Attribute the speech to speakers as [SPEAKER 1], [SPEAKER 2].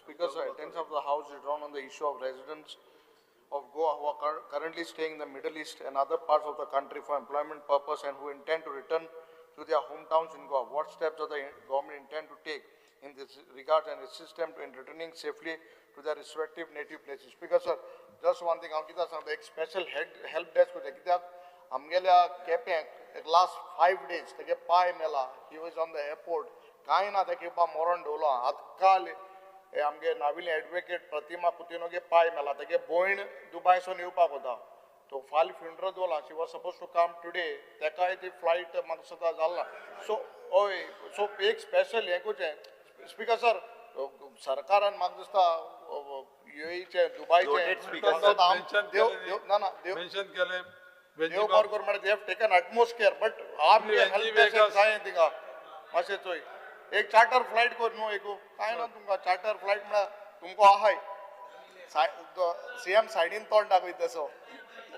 [SPEAKER 1] Speaker, sir, attention of the House is drawn on the issue of residents of Goa who are currently staying in the Middle East and other parts of the country for employment purpose and who intend to return to their hometowns in Goa. What steps does the government intend to take in this regard and assist them in returning safely to their respective native places? Speaker, sir, just one thing, Ankita sir, एक special help desk होते कित्याक आमगेल्या केप्याक last 5 days तेगे पाय मेला. He was on the airport. कांय ना तेगे पा मरण डोला. आजकाल आमगे नाविले एडवोकेट प्रतिमा कुतिनोगे पाय मेला. तेगे भयण दुबयसून येवपाक होता. तो फाल फ्युनरल दोला. She was supposed to come today. तेकाय ती फ्लाइट म्हाका सुद्दां जालना. सो एक स्पेशल हे कुचे स्पीकर सर सरकारान म्हाका दिसता युएईचे दुबयचे
[SPEAKER 2] मेंशन केले
[SPEAKER 1] देव बरें करूं म्हणल्यार they have taken utmost care but आमगे हेल्प डेस्क जाय थिंगा मातशें चोय एक चार्टर फ्लाइट कर न्हू एक कांय ना तुमकां चार्टर फ्लाइट म्हळ्यार तुमकां आहाय सीएम सायडीन तोंड दाखयता तसो